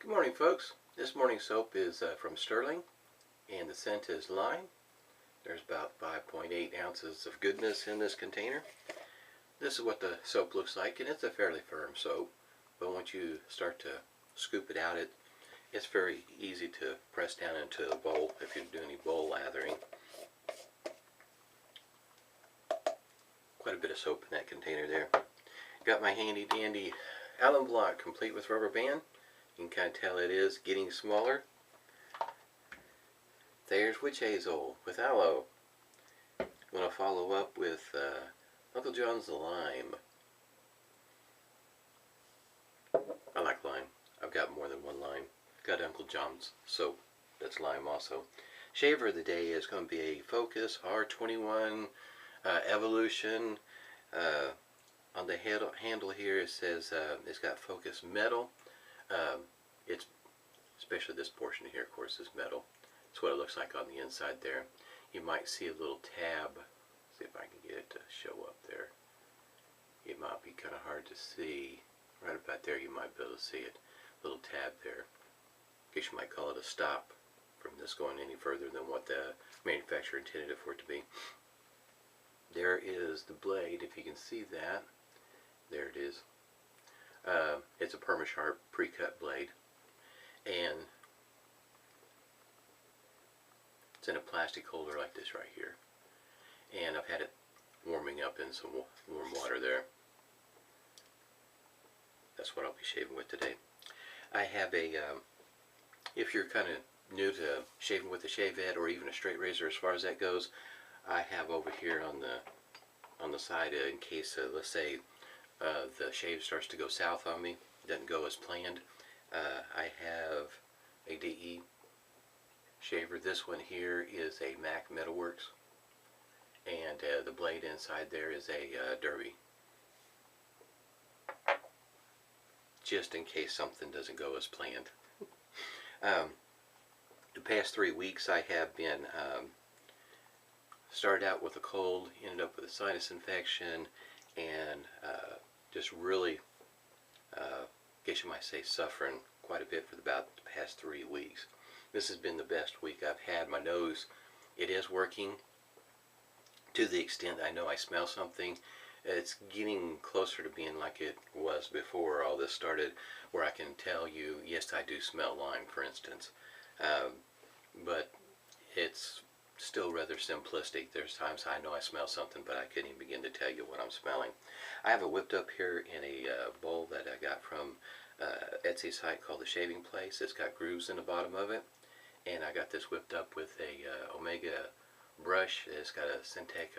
Good morning, folks. This morning's soap is from Stirling, and the scent is lime. There's about 5.8 ounces of goodness in this container. This is what the soap looks like, and it's a fairly firm soap, but once you start to scoop it out, it's very easy to press down into a bowl if you do any bowl lathering. Quite a bit of soap in that container there. Got my handy dandy alum block complete with rubber band. You can kind of tell it is getting smaller. There's witch hazel with aloe. I'm going to follow up with Uncle John's lime. I like lime. I've got more than one lime. Got Uncle John's soap that's lime also. Shaver of the day is going to be a Focus R21 Evolution. On the handle here it says it's got Focus metal. It's especially this portion here, of course, is metal. That's what it looks like on the inside there. You might see a little tab. See if I can get it to show up there. It might be kind of hard to see. Right about there, you might be able to see it. Little tab there. I guess you might call it a stop from this going any further than what the manufacturer intended it for it to be. There is the blade, if you can see that. There it is. It's a Perma-Sharp pre-cut blade, and it's in a plastic holder like this right here, and I've had it warming up in some warm water there. That's what I'll be shaving with today. I have a if you're kind of new to shaving with a shavette or even a straight razor as far as that goes, I have over here on the side in case let's say the shave starts to go south on me, doesn't go as planned. I have a DE shaver. This one here is a Mac Metalworks, and the blade inside there is a Derby, just in case something doesn't go as planned. The past 3 weeks I have been started out with a cold, ended up with a sinus infection, and just really, guess you might say, suffering quite a bit for about the past 3 weeks. This has been the best week I've had. My nose, it is working to the extent I know I smell something. It's getting closer to being like it was before all this started, where I can tell you, yes, I do smell lime, for instance. But it's still rather simplistic. There's times I know I smell something, but I couldn't even begin to tell you what I'm smelling. I have it whipped up here in a bowl that I got from Etsy site called The Shaving Place. It's got grooves in the bottom of it, and I got this whipped up with a Omega brush. It's got a Syntex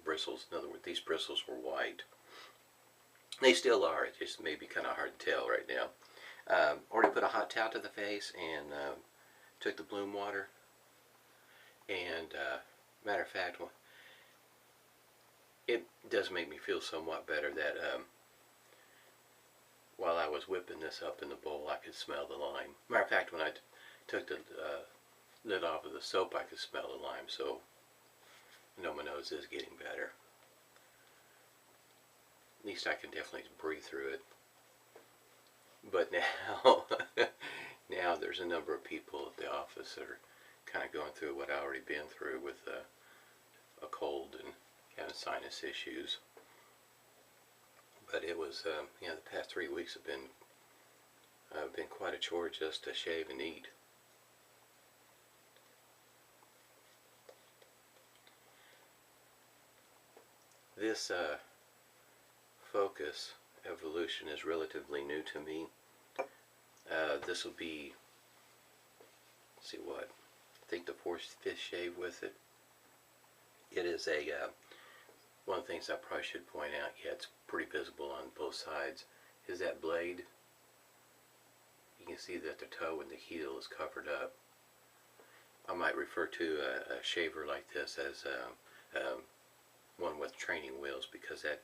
bristles. In other words, these bristles were white. They still are. It just may be kind of hard to tell right now. Already put a hot towel to the face and took the bloom water. And matter of fact, it does make me feel somewhat better that while I was whipping this up in the bowl, I could smell the lime. Matter of fact, when I took the lid off of the soap, I could smell the lime, so I know my nose is getting better. At least I can definitely breathe through it. But now, now there's a number of people at the office that are kind of going through what I already been through with a cold and having sinus issues. But it was, you know, the past 3 weeks have been quite a chore just to shave and eat. This Focus Evolution is relatively new to me. This will be, let's see what, I think the 4th, 5th shave with it. It is a, one of the things I probably should point out, yeah, it's pretty visible on both sides, is that blade. You can see that the toe and the heel is covered up. I might refer to a shaver like this as one with training wheels, because that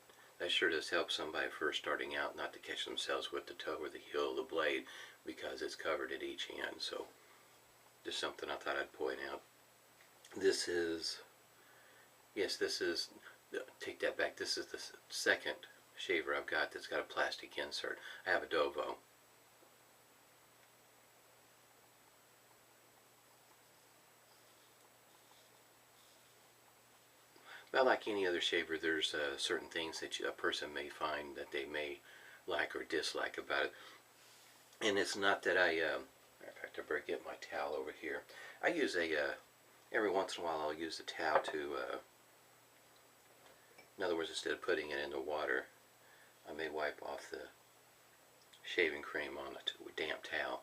sure does help somebody first starting out not to catch themselves with the toe or the heel of the blade, because it's covered at each end. So just something I thought I'd point out. This is, yes, this is, take that back, this is the second shaver I've got that's got a plastic insert. I have a Dovo. Well, like any other shaver, there's certain things that a person may find that they may like or dislike about it. And it's not that matter of fact, I better get my towel over here. I use every once in a while I'll use the towel to, in other words, instead of putting it in the water, I may wipe off the shaving cream on a damp towel.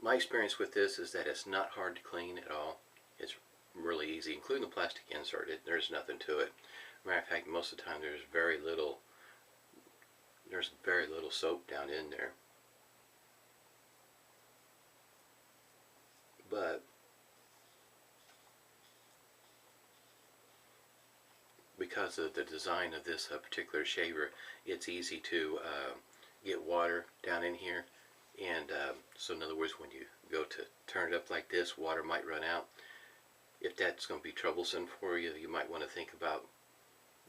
My experience with this is that it's not hard to clean at all. It's really easy, including the plastic insert. There's nothing to it. Matter of fact, most of the time there's very little soap down in there. But because of the design of this particular shaver, it's easy to get water down in here. And so in other words, when you go to turn it up like this, water might run out. If that's going to be troublesome for you, you might want to think about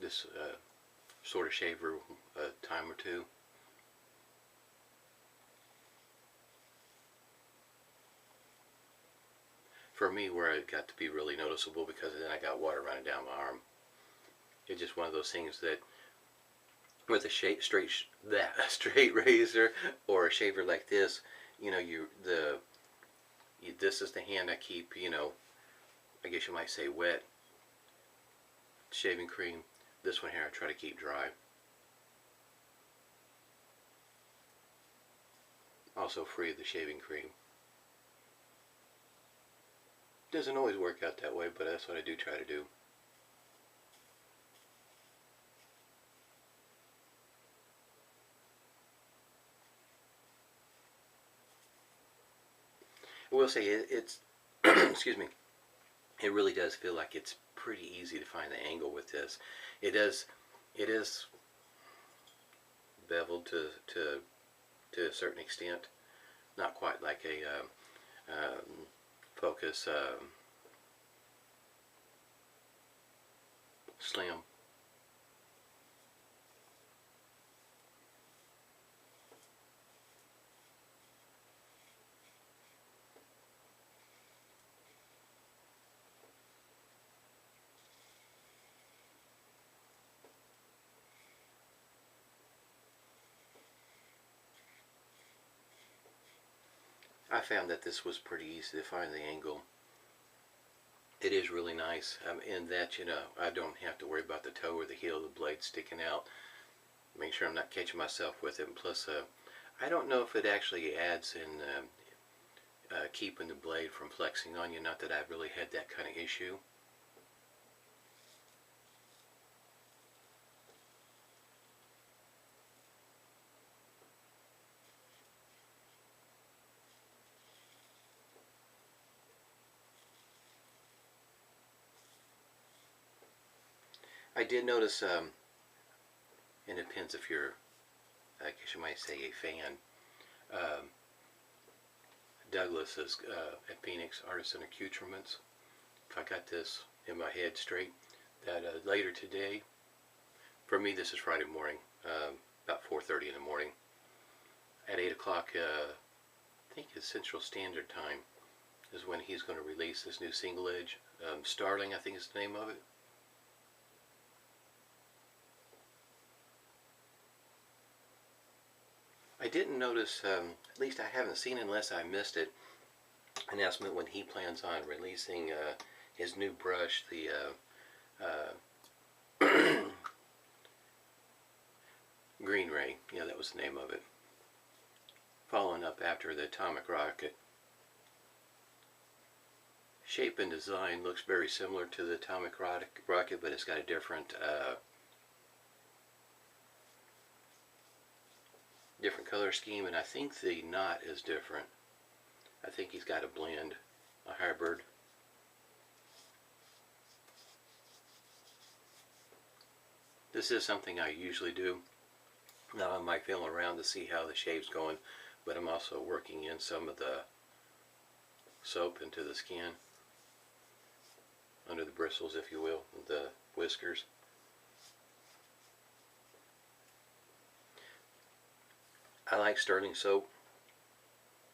this sort of shaver a time or two. For me, where it got to be really noticeable, because then I got water running down my arm. It's just one of those things that with a straight razor or a shaver like this, you know, this is the hand I keep, you know, I guess you might say wet shaving cream. This one here I try to keep dry. Also free of the shaving cream. Doesn't always work out that way, but that's what I do try to do. I will say it's excuse me, it really does feel like it's pretty easy to find the angle with this. It is beveled to a certain extent, not quite like a Focus Slim. I found that this was pretty easy to find the angle. It is really nice in that, you know, I don't have to worry about the toe or the heel of the blade sticking out. Make sure I'm not catching myself with it. And plus, I don't know if it actually adds in keeping the blade from flexing on you. Not that I've really had that kind of issue. I did notice, and it depends if you're, I guess you might say, a fan. Douglas's at Phoenix Artisan Accoutrements. If I got this in my head straight, that later today, for me this is Friday morning, about 4:30 in the morning. At 8 o'clock, I think it's Central Standard Time, is when he's going to release this new single edge. Stirling, I think is the name of it. I didn't notice, at least I haven't seen unless I missed it, announcement when he plans on releasing his new brush, the Green Ray. Yeah, that was the name of it. Following up after the Atomic Rocket. Shape and design looks very similar to the Atomic Rocket, but it's got a different color scheme, and I think the knot is different. I think he's got a blend, a hybrid. This is something I usually do. Now I might feel around to see how the shave's going, but I'm also working in some of the soap into the skin, under the bristles, if you will, the whiskers. I like Stirling Soap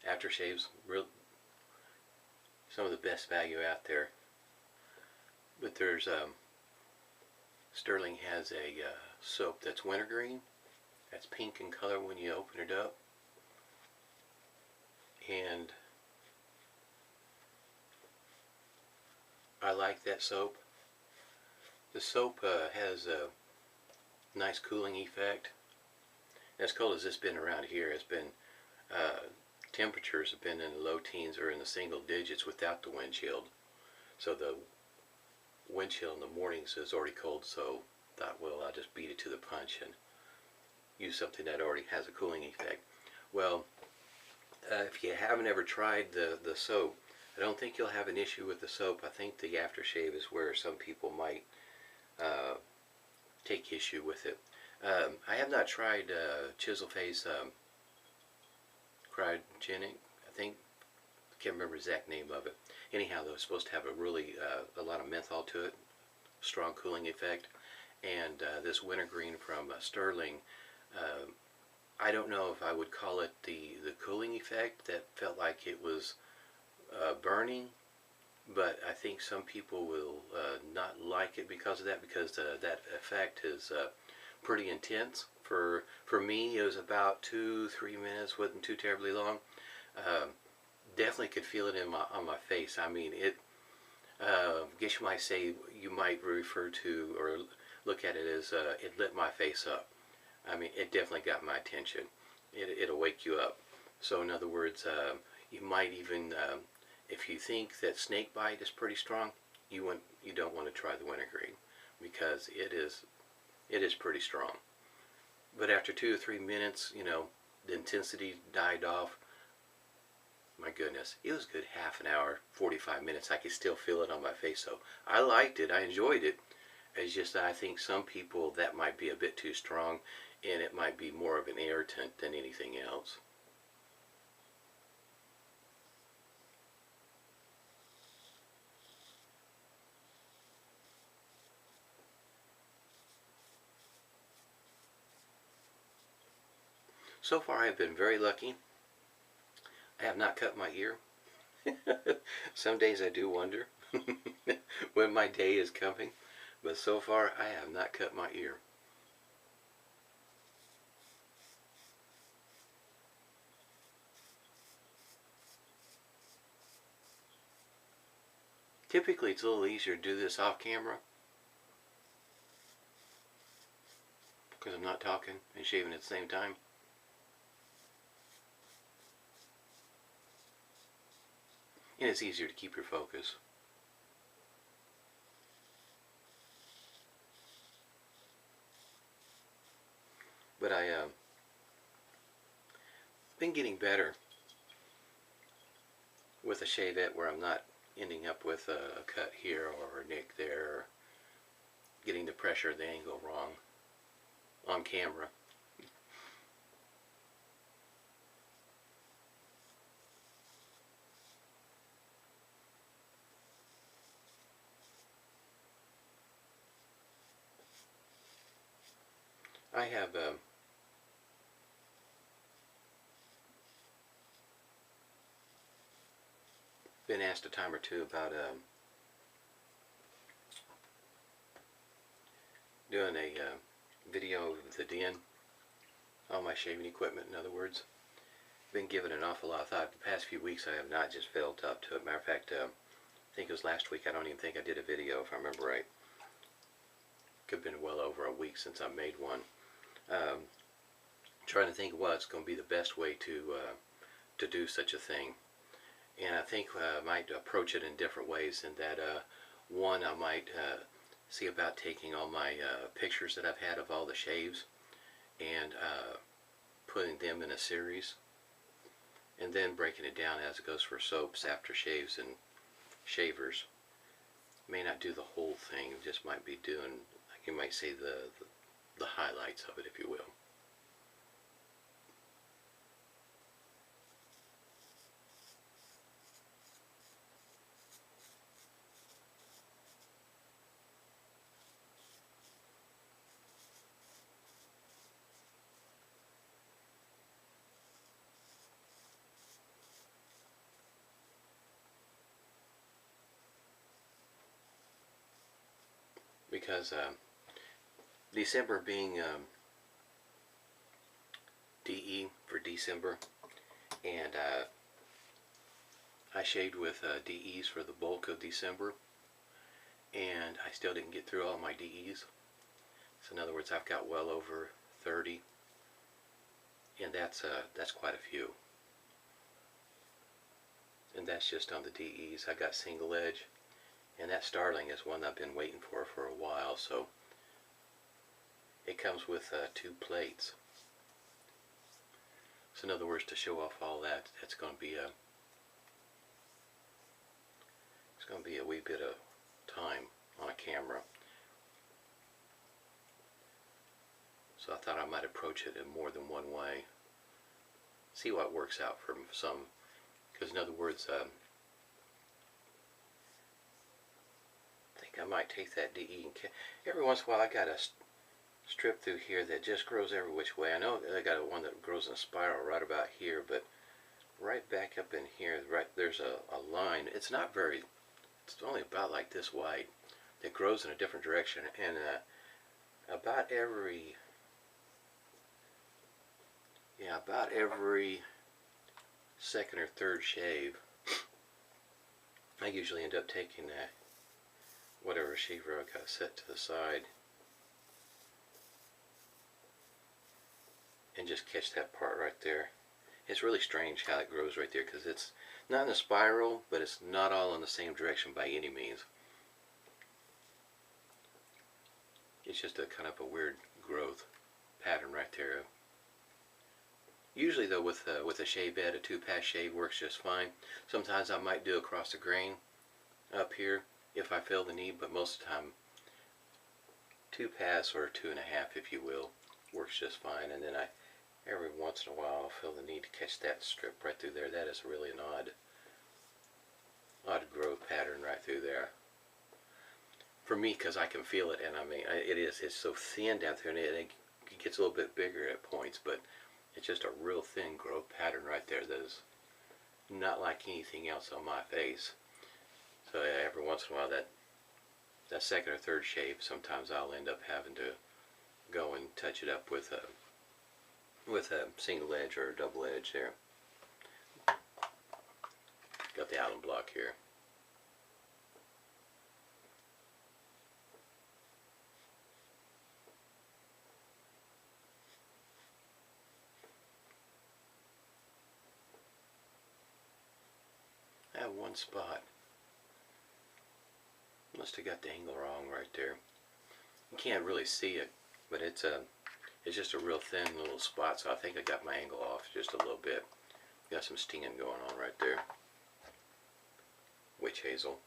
aftershaves. Real, some of the best value out there. But there's Stirling has a soap that's wintergreen. That's pink in color when you open it up, and I like that soap. The soap has a nice cooling effect. As cold as it's been around here, it's been temperatures have been in the low teens or in the single digits without the wind chill. So the wind chill in the mornings is already cold, so thought, well, I'll just beat it to the punch and use something that already has a cooling effect. Well, if you haven't ever tried the soap, I don't think you'll have an issue with the soap. I think the aftershave is where some people might take issue with it. I have not tried Chisel Face Cryogenic, I think. I can't remember the exact name of it. Anyhow, though, it's supposed to have a really a lot of menthol to it, strong cooling effect. And this wintergreen from Stirling, I don't know if I would call it the cooling effect. That felt like it was burning, but I think some people will not like it because of that, because that effect is pretty intense. For me, it was about 2-3 minutes, wasn't too terribly long. Definitely could feel it on my face. I mean, it. I guess you might say, you might refer to or look at it as it lit my face up. I mean, it definitely got my attention. It'll wake you up. So in other words, you might even, if you think that snake bite is pretty strong, you don't want to try the wintergreen, because it is pretty strong. But after 2 or 3 minutes, you know, the intensity died off. My goodness, it was a good half an hour, 45 minutes. I could still feel it on my face. So I liked it. I enjoyed it. It's just that I think some people, that might be a bit too strong, and it might be more of an irritant than anything else. So far, I've been very lucky. I have not cut my ear. Some days I do wonder when my day is coming, but so far I have not cut my ear. Typically it's a little easier to do this off camera, because I'm not talking and shaving at the same time. And it's easier to keep your focus. But I been getting better with a shavette, where I'm not ending up with a cut here or a nick there, or getting the pressure of the angle wrong on camera. I have been asked a time or two about doing a video of the den, all my shaving equipment, in other words. Been given an awful lot of thought. The past few weeks I have not just felt up to it. Matter of fact, I think it was last week, I don't even think I did a video, if I remember right. Could have been well over a week since I made one. Trying to think what's going to be the best way to do such a thing. And I think I might approach it in different ways, in that one, I might see about taking all my pictures that I've had of all the shaves and putting them in a series, and then breaking it down as it goes for soaps, aftershaves, and shavers. May not do the whole thing, just might be doing, like you might say, the highlights of it, if you will. because December being DE for December, and I shaved with DEs for the bulk of December, and I still didn't get through all my DEs. So in other words, I've got well over 30, and that's quite a few. And that's just on the DEs. I got single edge, and that Stirling is one I've been waiting for a while. So it comes with 2 plates. So in other words, to show off all that, it's going to be a wee bit of time on a camera. So I thought I might approach it in more than one way. See what works out for some. Because in other words, I think I might take that DE and every once in a while I got a strip through here that just grows every which way. I know I got one that grows in a spiral right about here, but right back up in here, right there's a line. It's not very, it's only about like this wide, that grows in a different direction, and about every second or third shave, I usually end up taking whatever shaver I got set to the side and just catch that part right there. It's really strange how it grows right there, because it's not in a spiral, but it's not all in the same direction by any means. It's just a kind of a weird growth pattern right there. Usually though, with a shave bed, a 2-pass shave works just fine. Sometimes I might do across the grain up here if I feel the need, but most of the time 2-pass or 2.5, if you will, works just fine. And then every once in a while I'll feel the need to catch that strip right through there. That is really an odd growth pattern right through there. For me, because I can feel it, and I mean, it's so thin down through, and it gets a little bit bigger at points, but it's just a real thin growth pattern right there that is not like anything else on my face. So every once in a while, that second or third shave, sometimes I'll end up having to go and touch it up with a single edge or a double edge there. Got the alum block here. I have one spot. Must have got the angle wrong right there. You can't really see it, but it's just a real thin little spot, so I think I got my angle off just a little bit. Got some stinging going on right there. Witch hazel.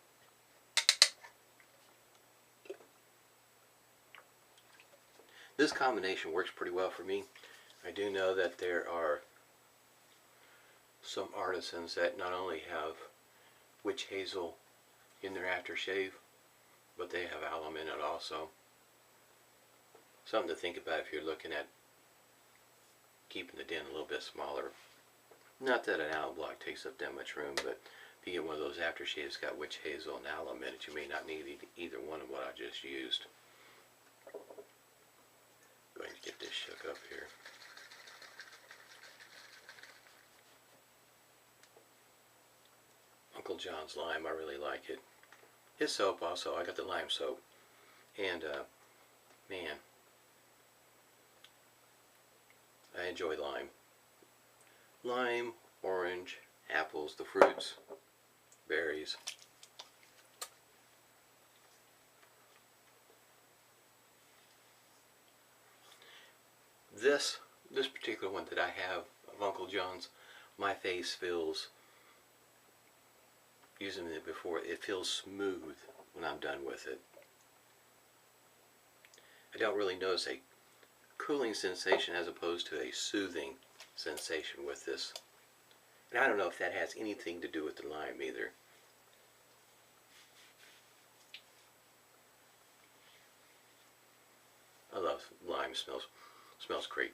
This combination works pretty well for me. I do know that there are some artisans that not only have witch hazel in their aftershave, but they have alum in it also. Something to think about if you're looking at keeping the den a little bit smaller. Not that an alum block takes up that much room, but if you get one of those aftershaves that's got witch hazel and alum in it, you may not need either one of what I just used. Go ahead and get this shook up here. Uncle John's lime, I really like it. His soap also, I got the lime soap. And man, I enjoy lime. Lime, orange, apples, the fruits, berries. This particular one that I have of Uncle John's, my face feels, using it before, it feels smooth when I'm done with it. I don't really notice a cooling sensation as opposed to a soothing sensation with this. And I don't know if that has anything to do with the lime either. I love lime. Smells great.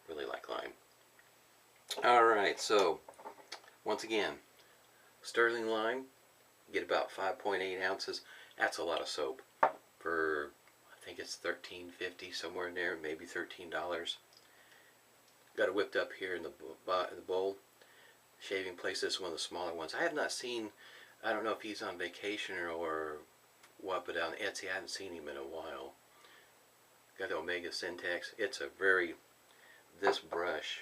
Really like lime. Alright, so once again, Stirling Lime, get about 5.8 ounces. That's a lot of soap for think it's $13.50, somewhere in there, maybe $13. Got it whipped up here in the bowl. Shaving place, this is one of the smaller ones. I have not seen, I don't know if he's on vacation or what, but on Etsy I haven't seen him in a while. Got the Omega Syntex. It's a very, this brush,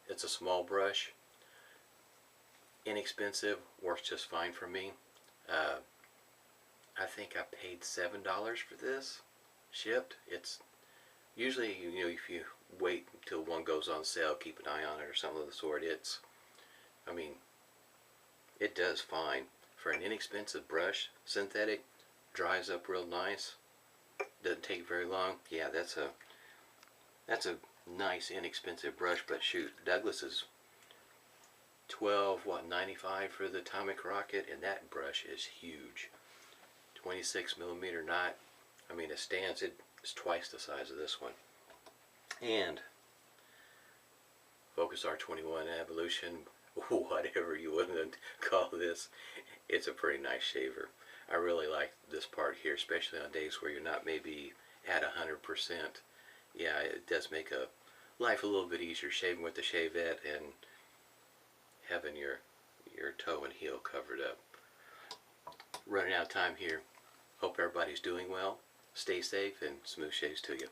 it's a small brush, inexpensive, works just fine for me. I think I paid $7 for this, shipped. It's usually, you know, if you wait until one goes on sale, keep an eye on it or something of the sort. It's, I mean, it does fine for an inexpensive brush. Synthetic, dries up real nice, doesn't take very long. Yeah, that's a nice inexpensive brush. But shoot, Douglas is $12.95 for the Atomic Rocket, and that brush is huge. 26mm knot. I mean, it stands, it's twice the size of this one. And Focus R21 Evolution, whatever you want to call this, it's a pretty nice shaver. I really like this part here, especially on days where you're not maybe at 100%. Yeah, it does make life a little bit easier shaving with the shavette and having your toe and heel covered up. Running out of time here. Hope everybody's doing well. Stay safe and smooth shaves to you.